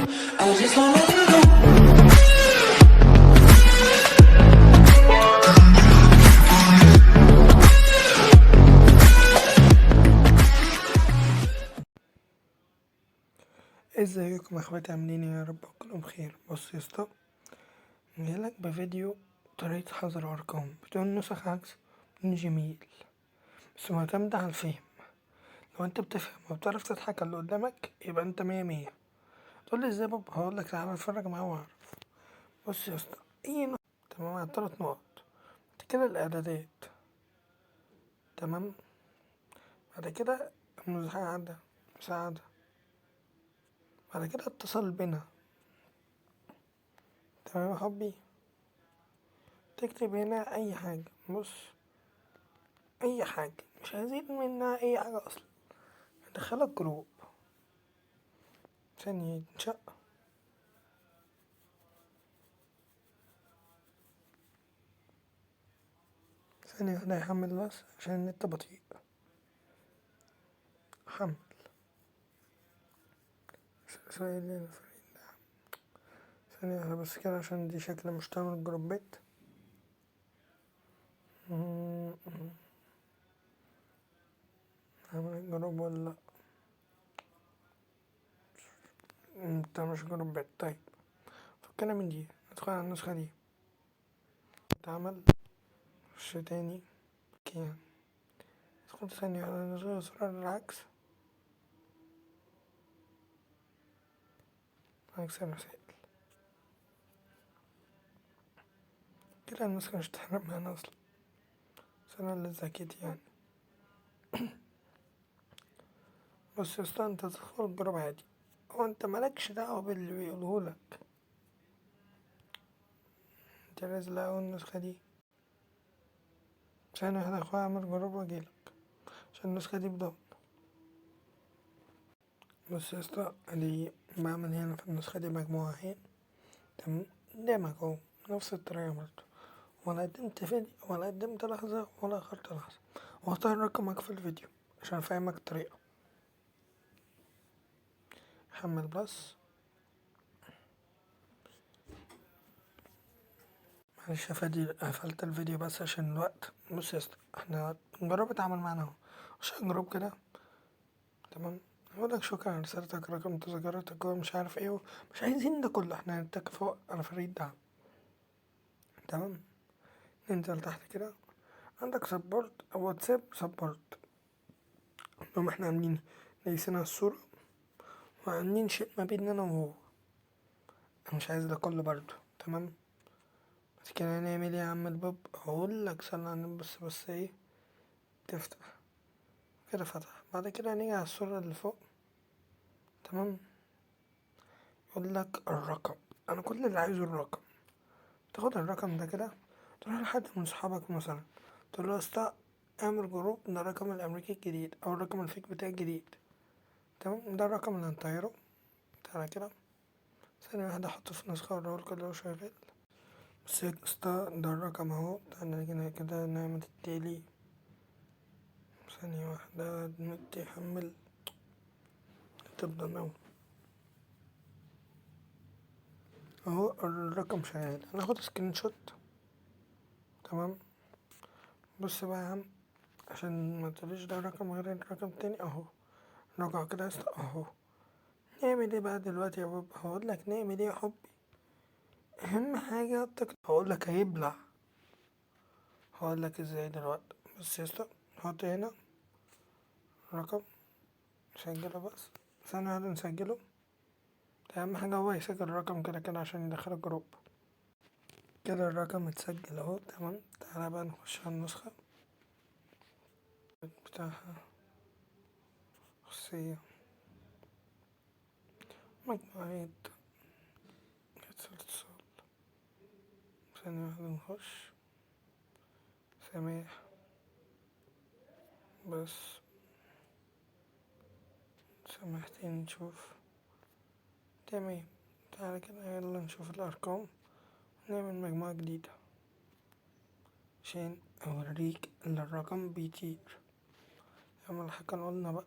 I just wanna do ازيكم يا اخواتي، عاملين ايه؟ يا رب كلهم بخير. بص يا اسطى، جايلك بفيديو طريقة حظر ارقام بدون نسخ عكس بدون جميل، بس معتمدة على الفهم. لو انت بتفهم وبتعرف تضحك على اللي قدامك يبقى انت مية مية. تقولي ازاي بابا؟ هقولك تعالى اتفرج معايا واعرف. بص يا اسطى، اي نقطة تمام على 3 نقط. بعد كده الاعدادات، تمام. بعد كده مساعدة. بعد كده اتصل بنا، تمام يا حبي. تكتب هنا اي حاجة، بص، اي حاجة مش عايزين منها اي حاجة اصلا. ندخلك جروب عشان يتنشأ. ثانية واحدة يحمل بس عشان النت بطيء. حمل سؤال الفريق. ثانية واحدة بس كده عشان دي شكل مش تعمل جروبات. عمل جروب ولا لأ؟ انت مش جروبات. طيب فكنا من دي ندخل على النسخة دي، تعمل خش تاني كيان. ادخل ثانية واحدة نزل زرار العكس، عكس الرسائل. كده النسخة مش هتحرق معانا اصلا، بس انا اللي ذاكيت يعني. بص يا اسطى، انت تدخل الجروب عادي، هو انت مالكش دعوة باللي بيقولهولك. انت نازل اول النسخة دي. ثانية واحدة يا اخويا، اعمل جروب واجيلك عشان النسخة دي بدون. بص يا اسطى، ادي بعمل هنا في النسخة دي مجموعة اهي، تمام. قدامك اهو نفس الطريقة برضه، ولا قدمت فيديو ولا قدمت لحظة ولا اخرت لحظة. واختار رقمك في الفيديو عشان افهمك الطريقة. حمل بلس. معلش يا فادي، قفلت الفيديو بس عشان الوقت. بص يا اسطى، احنا نجرب اتعامل معانا اهو عشان نجرب كده، تمام. اقولك شكرا على رسالتك، رقم تذكرتك ومش عارف ايه، مش عايزين ده كله. احنا هنتك فوق على فريق دعم، تمام. ننزل تحت كده، عندك سبورت او واتساب سبورت. لو احنا عاملين ناقصين الصورة وعاملين شيء ما بيننا انا وهو. انا مش عايز ده كله برضه، تمام. بس كده هنعمل ايه يا عم الباب؟ هقولك صلي على النبي. بس ايه، تفتح كده، فتح. بعد كده هنيجي على الصورة اللي فوق، تمام. يقولك الرقم. انا كل اللي عايزه الرقم. تاخد الرقم ده كده، تروح لحد من صحابك مثلا، تقول له يا اسطى اعمل جروب، ده الرقم الامريكي الجديد او الرقم الفيك بتاعي الجديد، تمام. ده الرقم اللي هنطيره. تعالى كده ثانية واحدة، احطه في نسخة واوريهولك اللي هو شغال. بس يا اسطى ده الرقم اهو. تعالى هنا كده نعمل التالي. ثانية واحدة النت يحمل، تبدأ نوم اهو. الرقم شغال، هناخد سكرين شوت، تمام. بص بقى يا عم، عشان ما تقوليش ده رقم غير الرقم التاني اهو. نرجع كده يا اسطى اهو. نعمل ايه بقى دلوقتي يا بابا؟ هقولك نعمل ايه يا حبي. اهم حاجة هقولك هيبلع. هقولك ازاي دلوقتي. بص يا اسطى، نحط هنا رقم، نسجله بس. ثانية واحدة نسجله. أهم حاجة هو يسجل الرقم كده كده عشان يدخل الجروب. كده الرقم اتسجل اهو، تمام. تعالى بقى نخش على النسخة بتاعها، خصوصية، مجموعة، اتصال. ثانية واحدة نخش. سماح بس، سامحتني نشوف، تمام. تعالى كده يلا نشوف الأرقام، نعمل مجموعة جديدة عشان أوريك إن الرقم بيطير. أول حاجة قلنا بقى،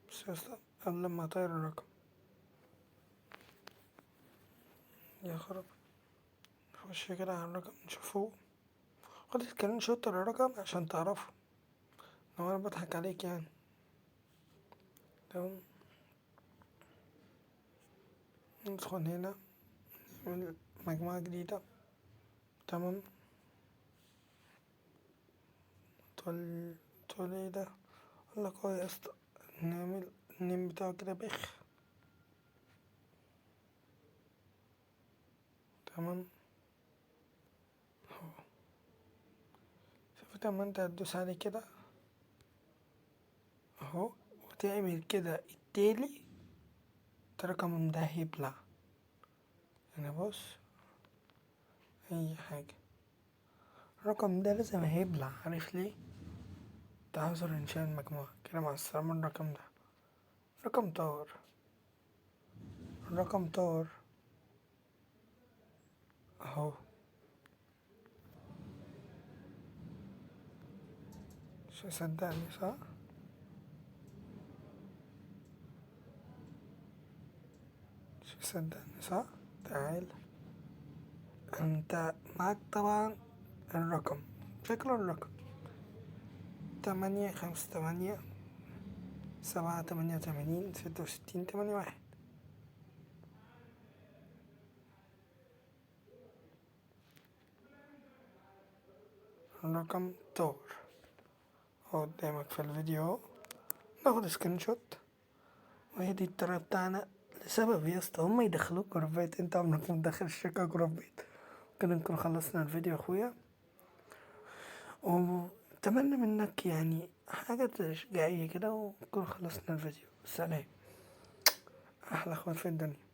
بس يا اسطى قبل ما أطير الرقم، يا خراب. نخش كده على الرقم نشوفه، خد سكرين شوت الرقم عشان تعرفه لو انا بضحك عليك يعني. تمام، ندخل هنا نعمل مجموعة جديدة. تمام، تقول ايه ده، اقول لك يا اسطى نعمل النيم بتاعه كده بخ. تمام، شوف لما انت هتدوس عليه كده اهو وتعمل كده التالي، الرقم ده هيبلع. يعني بص، اي حاجة الرقم ده لازم هيبلع، عارف ليه؟ تعذر انشاء المجموعة كده مع السلامة. الرقم ده رقم طار، الرقم طار اهو. مش مصدقني صح؟ مش مصدقني صح؟ تعال، انت معاك طبعا الرقم، فاكره الرقم 858 788 66 81. الرقم طار اهو قدامك في الفيديو. ناخد سكرين شوت، وهي دي الطريقة بتاعنا. لسبب يا اسطى هما يدخلوك جروبات، انت عمرك ما تدخل الشركة جروبات. كده نكون خلصنا الفيديو يا اخويا، واتمنى منك يعني حاجة تشجيعية كده، ونكون خلصنا الفيديو. سلام، احلى اخوات في الدنيا.